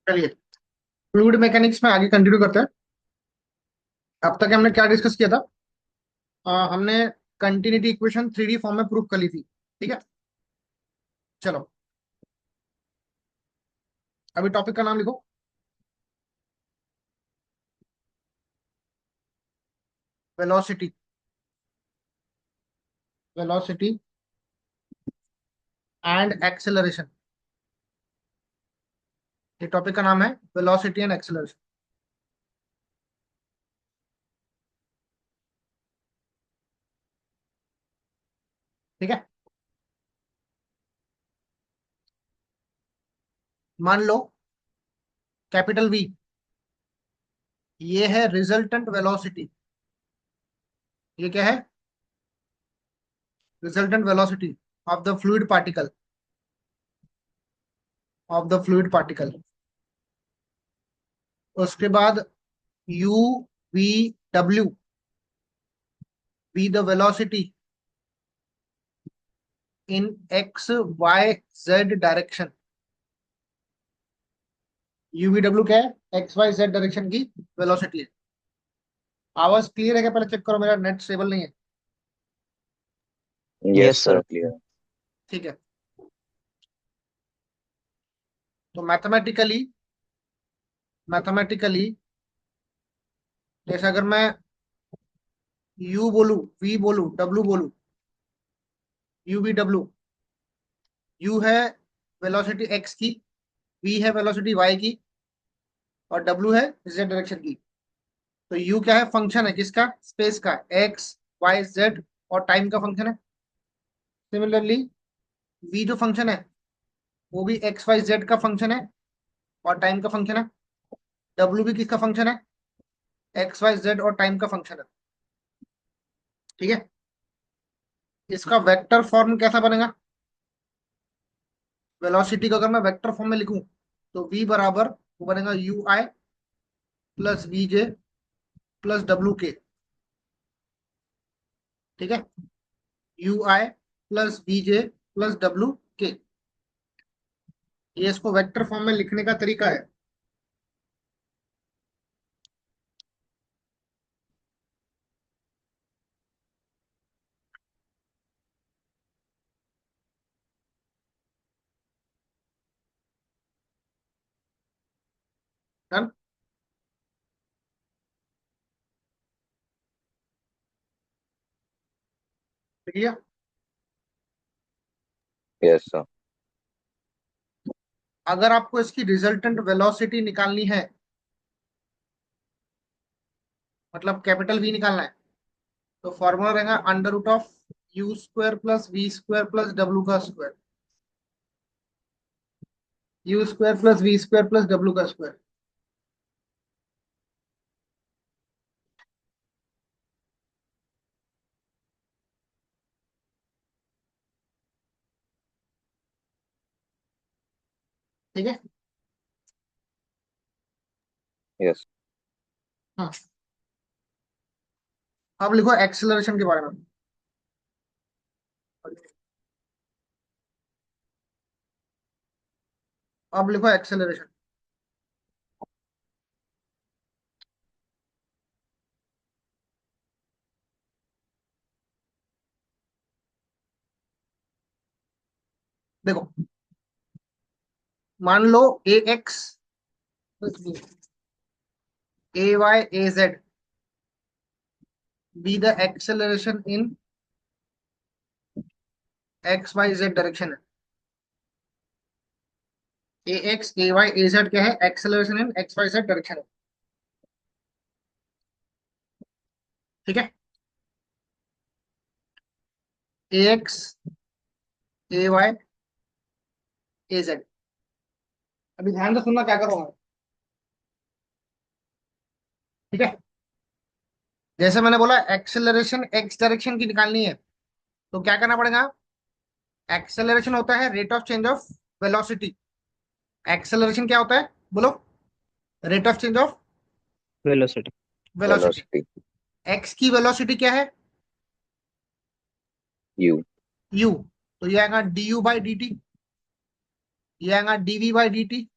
चलिए, fluid mechanics में आगे कंटिन्यू करते हैं। अब तक हमने क्या डिस्कस किया था? हमने कंटिन्यूटी इक्वेशन 3D फॉर्म में प्रूव कर ली थी। ठीक है, चलो अभी टॉपिक का नाम लिखो। वेलोसिटी। Velocity and acceleration. ये टॉपिक का नाम है वेलोसिटी एंड एक्सेलरेशन। ठीक है, मान लो कैपिटल वी ये है रिजल्टेंट वेलोसिटी। ये क्या है? Resultant velocity of the fluid particle. Of the fluid particle. उसके बाद यू वी डब्ल्यू be the velocity in x y z direction. यूवीडब्ल्यू क्या है? एक्स वाई जेड डायरेक्शन की वेलोसिटी है। आवाज क्लियर है क्या? पहले चेक करो, मेरा नेट स्टेबल नहीं है। Yes yes sir, sir. Clear. ठीक है, तो मैथमेटिकली जैसे अगर मैं यू बोलू, वी बोलू, डब्ल्यू बोलू, यू वी डब्ल्यू। यू है वेलोसिटी एक्स की, वी है वेलोसिटी वाई की, और डब्ल्यू है जेड डायरेक्शन की। तो यू क्या है? फंक्शन है किसका? स्पेस का, एक्स वाई जेड और टाइम का फंक्शन है। सिमिलरली वी जो फंक्शन है वो भी एक्स वाई जेड का फंक्शन है और टाइम का फंक्शन है। डब्ल्यू भी किसका फंक्शन है? एक्स वाई जेड और टाइम का फंक्शन है। ठीक है, इसका वेक्टर फॉर्म कैसा बनेगा? वेलोसिटी को अगर मैं वेक्टर फॉर्म में लिखूं तो v बराबर वो बनेगा u i plus v j plus डब्ल्यू के। ठीक है, u i plus v j plus डब्ल्यू के। ये इसको वेक्टर फॉर्म में लिखने का तरीका है। डन? ठीक है, यस सर। अगर आपको इसकी रिजल्टेंट वेलोसिटी निकालनी है, मतलब कैपिटल वी निकालना है, तो फॉर्मूला रहेगा under root of u square plus v square plus डब्ल्यू का square. U square plus v square plus डब्ल्यू का स्क्वायर। ठीक है, यस। हाँ। अब लिखो एक्सेलरेशन के बारे में। अब लिखो एक्सेलरेशन। देखो, मान लो a x, a y a z be the acceleration in x y z direction है। A x a y a z क्या है? Acceleration in x y z direction है। ठीक है, a x a y a z. अभी ध्यान से सुनना क्या करूंगा। ठीक है, जैसे मैंने बोला एक्सेलरेशन एक्स डायरेक्शन की निकालनी है, तो क्या करना पड़ेगा? एक्सेलरेशन होता है rate of change of velocity. Acceleration क्या होता है बोलो? Rate of change of velocity. Velocity. Velocity. X की वेलोसिटी क्या है? यू। यू। तो ये आएगा d you by D t, ये आएगा डीवी बाई डी टी,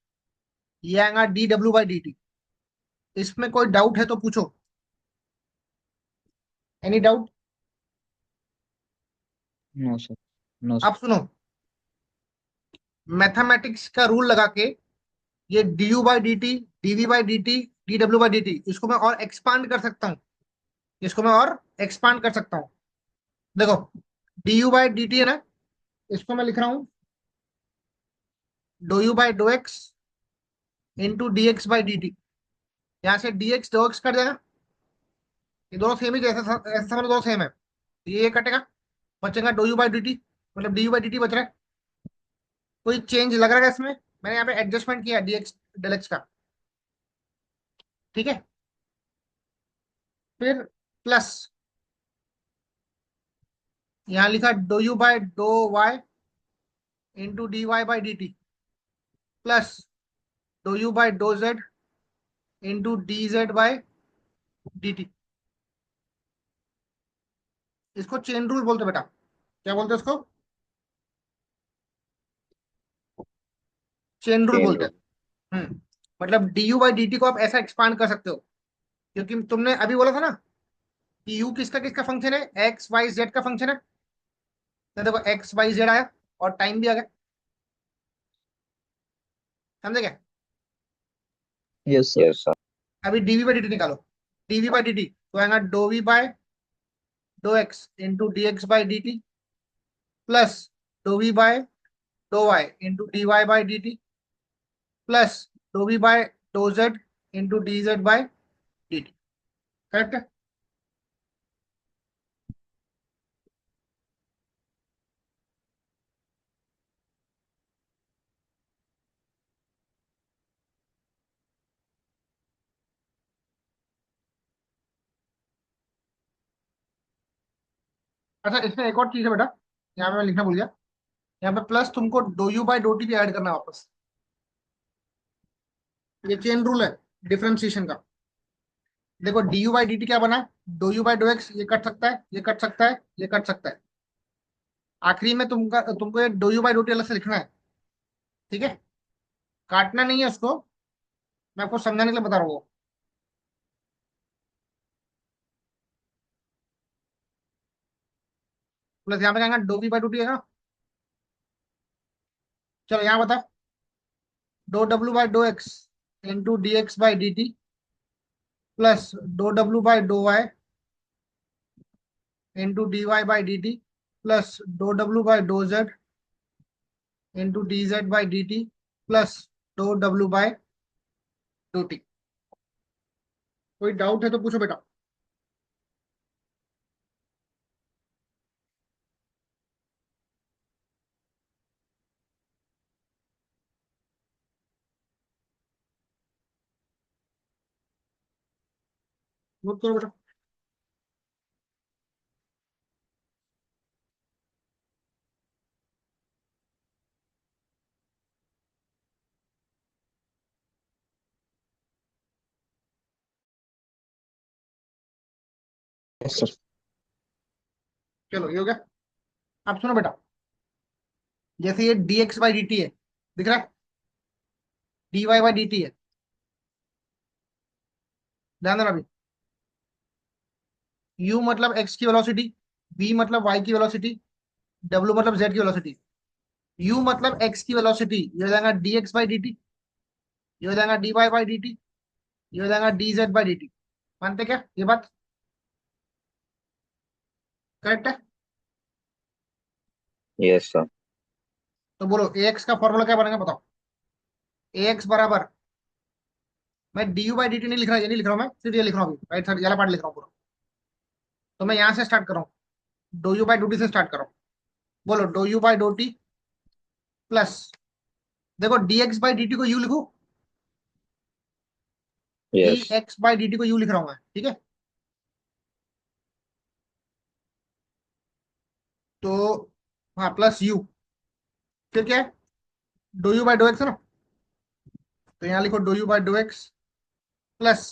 ये आएगा डी डब्ल्यू बाई डी टी। इसमें कोई डाउट है तो पूछो। Any doubt? No sir, no अब सुनो, मैथमेटिक्स का रूल लगा के ये d you by D t, d v by D t, d डब्ल्यू बाई डी टी, इसको मैं और एक्सपांड कर सकता हूँ। इसको मैं और एक्सपांड कर सकता हूँ। देखो, d you by D t है ना, इसको मैं लिख रहा हूँ do u by do x into d x by D t. यहाँ से d x do x cut जाएगा, ये दोनों सेम ही, जैसे ऐसे समझ लो दोनों सेम है, तो ये कटेगा, बचेगा do u by D t, मतलब D you by D t बच रहा है। कोई चेंज लग रहा है इसमें? मैंने यहाँ पे एडजस्टमेंट किया डी एक्स डेल एक्स का, ठीक है। फिर प्लस, यहाँ लिखा do u by do y into d y by D t, plus do u by do z into d z by D t. इसको चेन रूल बोलते हैं बेटा। क्या बोलते हैं इसको? चेन रूल चेन बोलते रूल। हैं। मतलब D you by D T को आप ऐसा एक्सपांड कर सकते हो, क्योंकि तुमने अभी बोला था ना कि यू किसका किसका फंक्शन है, एक्स वाई जेड का फंक्शन है। तो देखो एक्स वाई जेड आया और टाइम भी आ गया, समझे क्या? Yes sir. Yes sir. अभी डीवी बाई डी टी निकालो। डीवी बाई डी टी तो आएगा do v by dough x into d x by D t, plus do v by dough y into d y by D t, plus do v by dough z into d z by D t. Correct है? अच्छा, इसमें एक और चीज है बेटा, यहाँ पे मैं लिखना भूल गया। यहाँ पे प्लस तुमको do u by do t भी ऐड करना है वापस। ये चेन रूल है डिफरेंशिएशन का। देखो d you by D t क्या बना है, do u by do x, ये कट सकता है, ये कट सकता है, ये कट सकता है। आखिरी में तुमको ये do u by do t अलग से लिखना है, ठीक है। काटना नहीं है उसको, मैं आपको समझाने के लिए बता रहा हूँ। प्लस यहाँ पे क्या dough v by do T है ना। चलो यहाँ बता, डो डब्ल्यू by do x into d x by D t, plus dough डब्ल्यू by do y into d y by D t, plus dough डब्ल्यू by do z into d z by D t, plus dough डब्ल्यू by do T. कोई doubt है तो पूछो बेटा। Note करो बेटा। Yes sir. चलो ये हो गया। अब सुनो बेटा, जैसे ये d x by D t है, दिख रहा है, d y by D t है, ध्यान देना अभी। यू मतलब एक्स की वेलोसिटी, वी मतलब वाई की वेलोसिटी, डब्ल्यू मतलब जेड की वेलोसिटी। यू मतलब एक्स की वेलोसिटी, ये हो जाएगा d x by D t, ये हो जाएगा d y by D t, ये हो जाएगा d z by D t. मानते क्या ये बात? करेक्ट है? Yes sir. तो बोलो ए एक्स का फॉर्मूला क्या बनेगा, बताओ। ए एक्स बराबर, मैं D you by D T नहीं लिख रहा, ये नहीं लिख रहा हूं मैं, सिर्फ ये लिख रहा हूँ अभी, राइट साइड वाला पार्ट लिख रहा हूँ पूरा। तो मैं यहाँ से स्टार्ट कर रहा हूँ, do u by do t से स्टार्ट कर रहा हूँ। बोलो dough u by do t plus, देखो d x by D T को यू लिखू, d yes. X by D T को यू लिख रहा हूँ मैं, ठीक है। तो हाँ, प्लस यू, फिर क्या है, do u by do x है ना, तो यहाँ लिखो do u by do x plus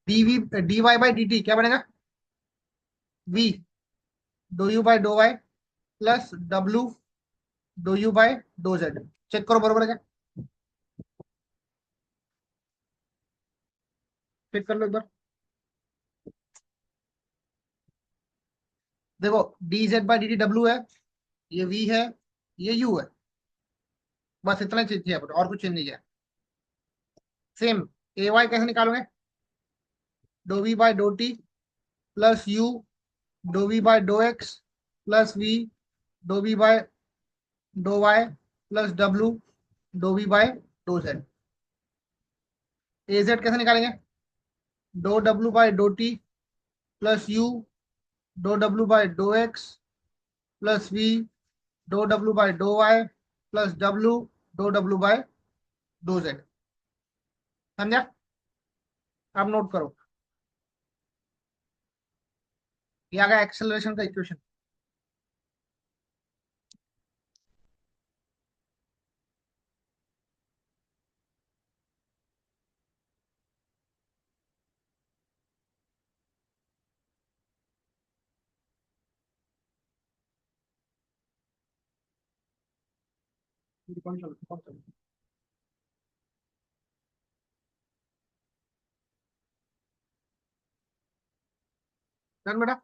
d v d y by D t क्या बनेगा, v do u by do y plus डब्ल्यू do u by do z. Check करो बरोबर है क्या? चेक कर लो एक बार। देखो D z by D T W है, ये वी है, ये यू है, बस इतना चेंज किया और कुछ चेंज नहीं किया। सेम ए वाई कैसे निकालोगे? Dough v by do t plus you do v by do x plus we do v by dough y plus डब्ल्यू dough v by do Z. A Z कैसे निकालेंगे? डो डब्ल्यू by do t plus you do डब्ल्यू by dough x plus we do डब्ल्यू by dough y plus डब्ल्यू dough डब्ल्यू by do Z. समझा? अब नोट करो, ये आ गया एक्सेलरेशन का इक्वेशन। डन बेटा।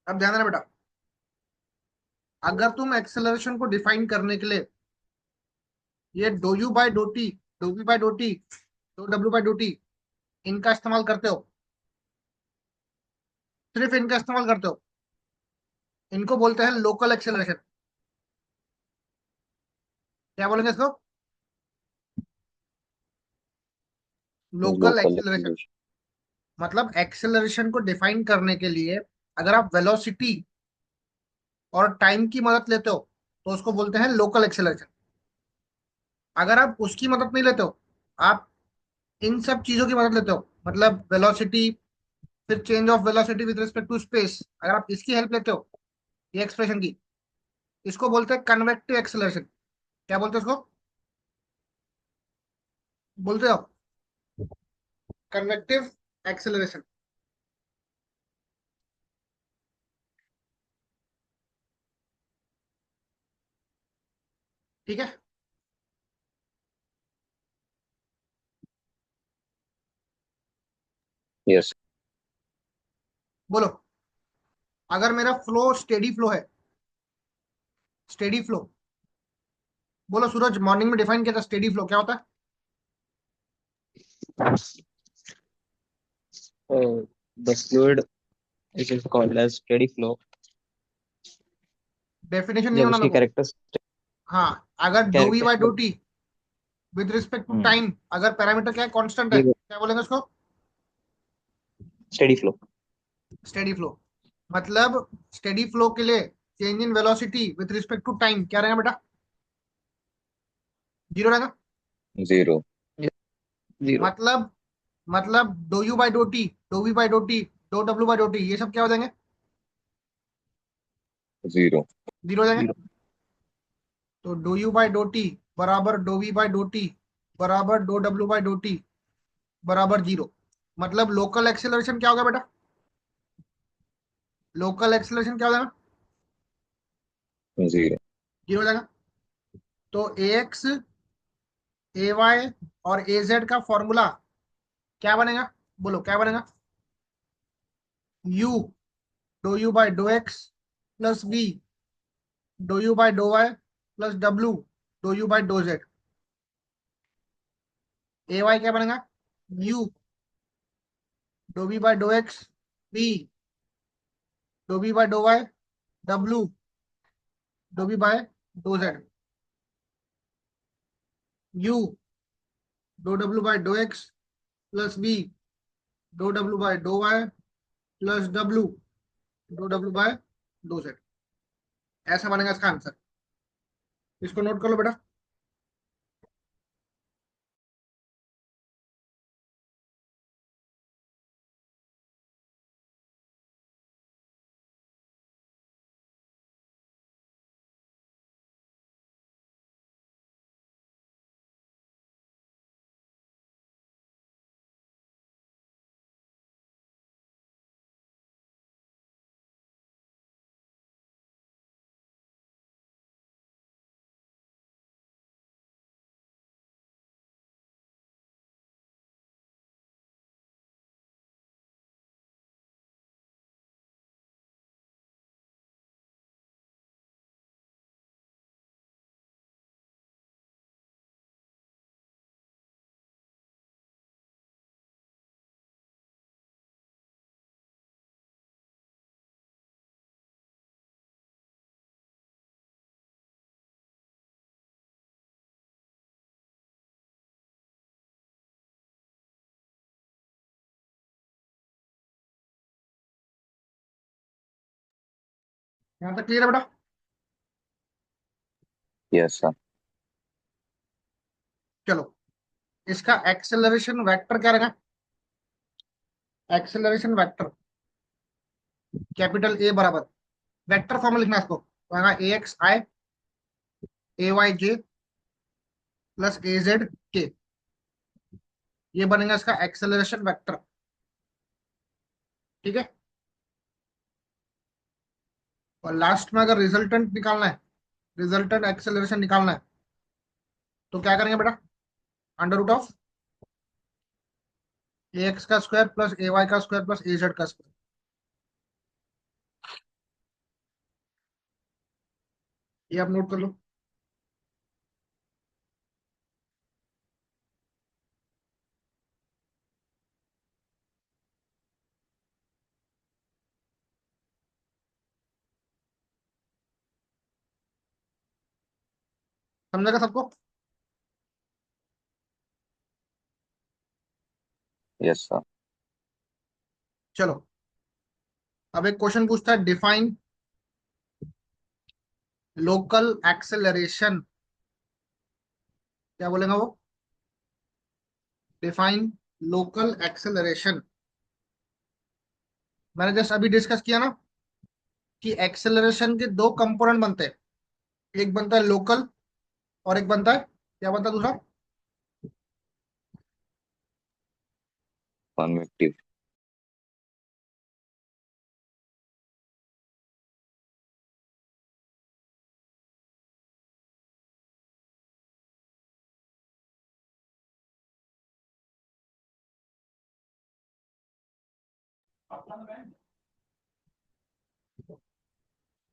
अब ध्यान देना बेटा, अगर तुम एक्सेलरेशन को डिफाइन करने के लिए ये do you by do t, do v by do t, do डब्ल्यू बाय डो टी, इनका इस्तेमाल करते हो, सिर्फ इनका इस्तेमाल करते हो, इनको बोलते हैं लोकल एक्सेलरेशन। क्या बोलेंगे इसको? Local local acceleration. एक्सीलरेशन। मतलब एक्सेलरेशन को डिफाइन करने के लिए अगर आप वेलोसिटी और टाइम की मदद लेते हो तो उसको बोलते हैं लोकल एक्सेलरेशन। अगर आप उसकी मदद नहीं लेते हो, आप इन सब चीजों की मदद लेते हो, मतलब वेलोसिटी, फिर change of velocity with respect to space, अगर आप इसकी हेल्प लेते हो, ये एक्सप्रेशन की, इसको बोलते हैं कन्वेक्टिव एक्सेलरेशन। क्या बोलते हैं इसको? बोलते हो कन्वेक्टिव एक्सेलरेशन। ठीक है। यस। बोलो, अगर मेरा फ्लो स्टेडी फ्लो है, स्टेडी फ्लो, बोलो सूरज, मॉर्निंग में डिफाइन किया था स्टेडी फ्लो, क्या होता है? The fluid which is called as steady flow, definition नहीं जब होना उसकी मेरे को। कैरेक्टरिस्टिक हाँ, अगर do v by do t with respect to time, अगर पैरामीटर क्या है, कांस्टेंट है, क्या बोलेंगे उसको? Steady flow. Steady flow. मतलब स्टेडी फ्लो के लिए change in velocity with respect to time क्या रहेगा बेटा? जीरो रहेगा। जीरो। जीरो। मतलब do you by do t, do v by do t, do डब्ल्यू बाय डो टी, ये सब क्या हो जाएंगे? जीरो। जीरो हो जाएंगे। जीरो। तो dough you by do t बराबर do v by do t बराबर डो डब्ल्यू बाय डो टी बराबर जीरो। मतलब लोकल एक्सेलरेशन क्या होगा बेटा? लोकल एक्सेलरेशन क्या हो जाएगा? जीरो। जीरो हो जाएगा। तो ए एक्स, ए वाई और ए जेड का फॉर्मूला क्या बनेगा? बोलो क्या बनेगा? You do you by dough x plus we do you by dough y plus डब्ल्यू do you by do Z. A Y क्या बनेगा? You do v by dough x, we do v by dough Y, W dough v by do Z. You do डब्ल्यू by dough x plus we do डब्ल्यू by dough y plus डब्ल्यू dough डब्ल्यू by do Z. ऐसा बनेगा इसका answer. इसको note कर लो बेटा। यहाँ तक क्लियर है बेटा? Yes, sir. चलो, इसका एक्सेलरेशन वेक्टर क्या रहेगा? एक्सेलरेशन वेक्टर कैपिटल ए बराबर वेक्टर फॉर्म में लिखना है इसको, तो आएगा ए x I A Y J plus a Z के, ये बनेगा इसका एक्सेलरेशन वेक्टर। ठीक है, और लास्ट में अगर रिजल्टेंट निकालना है, रिजल्टेंट एक्सेलरेशन निकालना है, तो क्या करेंगे बेटा? Under root of a x का स्क्वायर प्लस ए वाई का स्क्वायर प्लस ए जेड का स्क्वायर। ये आप नोट कर लो। समझेगा सबको? Yes, sir. चलो, अब एक क्वेश्चन पूछता है, डिफाइन लोकल एक्सेलरेशन। क्या बोलेगा वो? Define local acceleration. मैंने जस्ट अभी डिस्कस किया ना कि एक्सेलरेशन के दो कंपोनेंट बनते हैं, एक बनता है लोकल और एक बनता है, क्या बनता है दूसरा? Convective.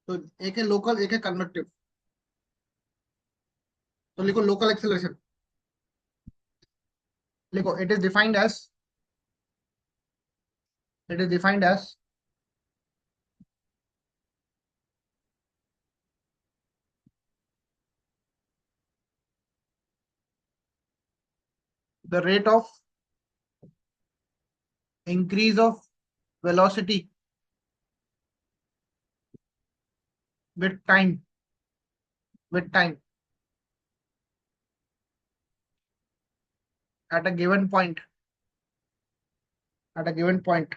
तो एक है लोकल, एक है कन्वेक्टिव। तो लिखो लोकल एक्सेलरेशन, लिखो it is defined as the rate of increase of velocity with time, with time at a given point, at a given point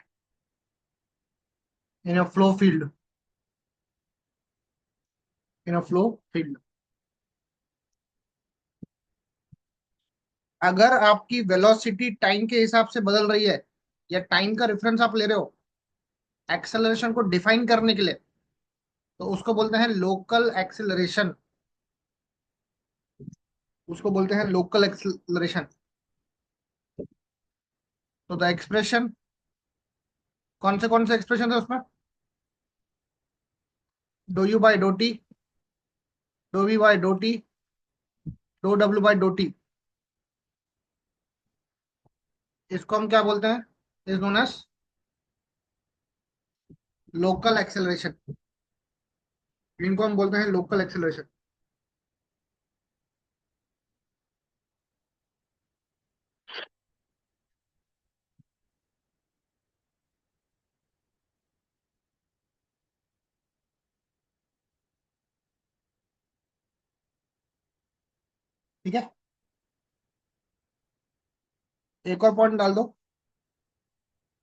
in a flow field, in a flow field। अगर आपकी velocity time के हिसाब से बदल रही है, या time का रेफरेंस आप ले रहे हो एक्सेलरेशन को डिफाइन करने के लिए, तो उसको बोलते हैं लोकल एक्सेलरेशन, उसको बोलते हैं लोकल एक्सेलरेशन। तो द एक्सप्रेशन, कौन से एक्सप्रेशन है उसमें? Do u by do t, do v by do t, do डब्ल्यू बाई डो टी, इसको हम क्या बोलते हैं? Is known as local acceleration. इनको हम बोलते हैं लोकल एक्सेलरेशन। ठीक है, एक और पॉइंट डाल दो,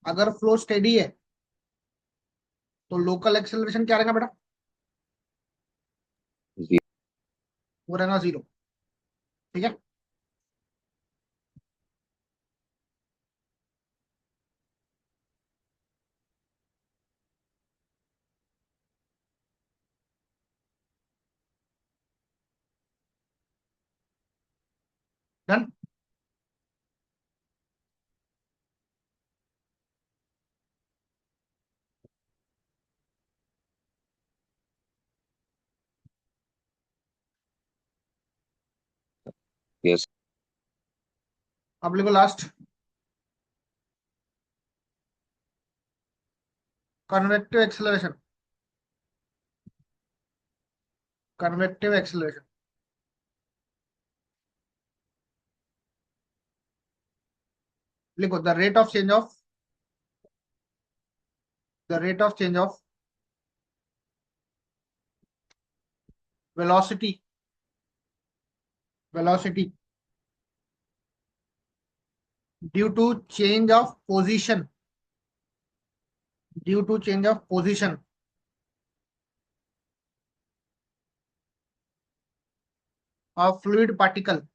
अगर फ्लो स्टेडी है तो लोकल एक्सेलरेशन क्या रहेगा बेटा? Zero. वो रहेगा जीरो। ठीक है, डन। Yes. अब लिखो last, convective acceleration, convective acceleration. लिखो the rate of change of velocity, velocity due to change of position, due to change of position of fluid particle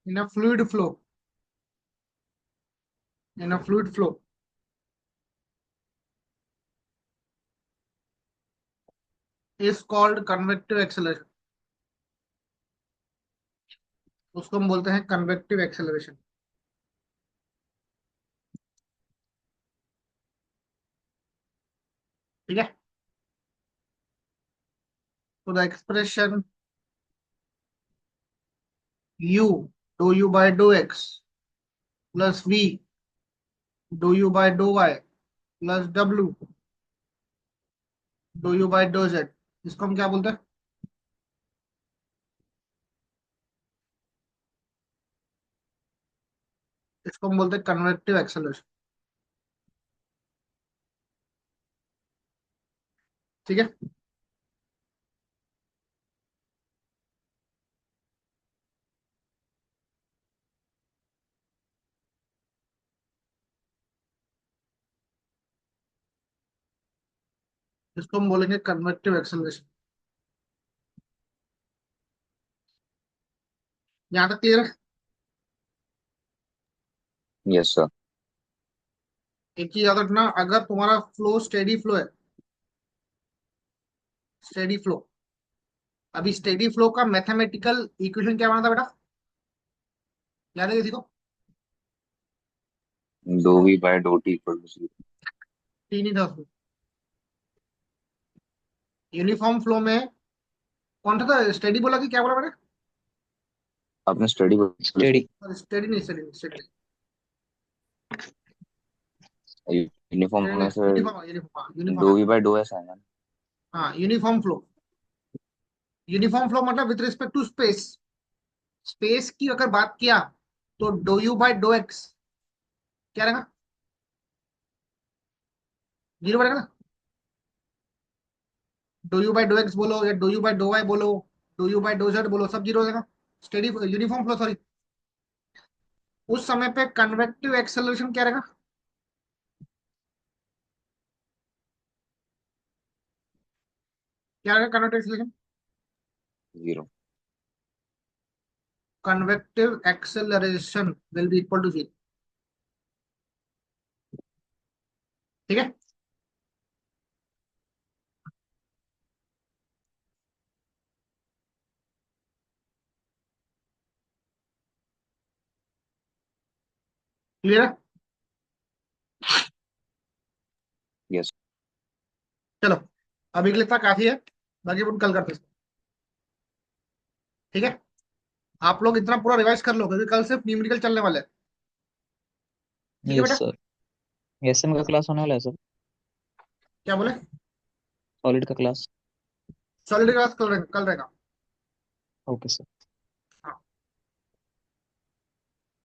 in a fluid flow, in a fluid flow is called convective acceleration, उसको हम बोलते हैं convective acceleration. ठीक है, तो the expression u dou u by dou x plus v dou u by dou y plus w dou u by dou z, इसको हम क्या बोलते हैं? इसको हम बोलते हैं कन्वेक्टिव एक्सेलरेशन। ठीक है, इसको हम बोलेंगे कन्वेक्टिव एक्सेलरेशन। यहाँ तक क्लियर है? Yes sir. एक चीज याद रखना, अगर तुम्हारा फ्लो स्टेडी फ्लो है, स्टेडी फ्लो, अभी स्टेडी फ्लो का मैथमेटिकल इक्वेशन क्या बना था बेटा, याद है किसी को? Do v by do t equal to 0। तीन ही था उसमें। यूनिफॉर्म फ्लो में कौन सा था? स्टेडी बोला कि क्या बोला मैंने? आपने स्टडी Steady. स्टेडी नहीं, स्टेडी नहीं, स्टेडी यूनिफॉर्म में से uniform, uniform, D uniform. V by D S है ना। हाँ, यूनिफॉर्म फ्लो, यूनिफॉर्म फ्लो मतलब with respect to space, space की अगर बात किया तो dough you by dough X क्या रहेगा? जीरो रहेगा ना। D you by dough X बोलो या D you by dough Y बोलो, dough you by dough Z बोलो, सब जीरो रहेगा। स्टेडी यूनिफॉर्म फ्लो, सॉरी, उस समय पे कन्वेक्टिव एक्सेलरेशन क्या रहेगा? क्या रहेगा convective acceleration? 0। Convective acceleration will be equal to zero. ठीक है, क्लियर है? यस। चलो, अभी के लिए इतना काफी है, बाकी अपन कल करते हैं। ठीक है, आप लोग इतना पूरा रिवाइज कर लो क्योंकि कल सिर्फ न्यूमेरिकल चलने वाले हैं। ठीक है Yes बेटा, sir. एसएम का क्लास होने वाला है सर। क्या बोले? सॉलिड का क्लास। सॉलिड क्लास कल रहेगा, कल रहेगा। Okay sir.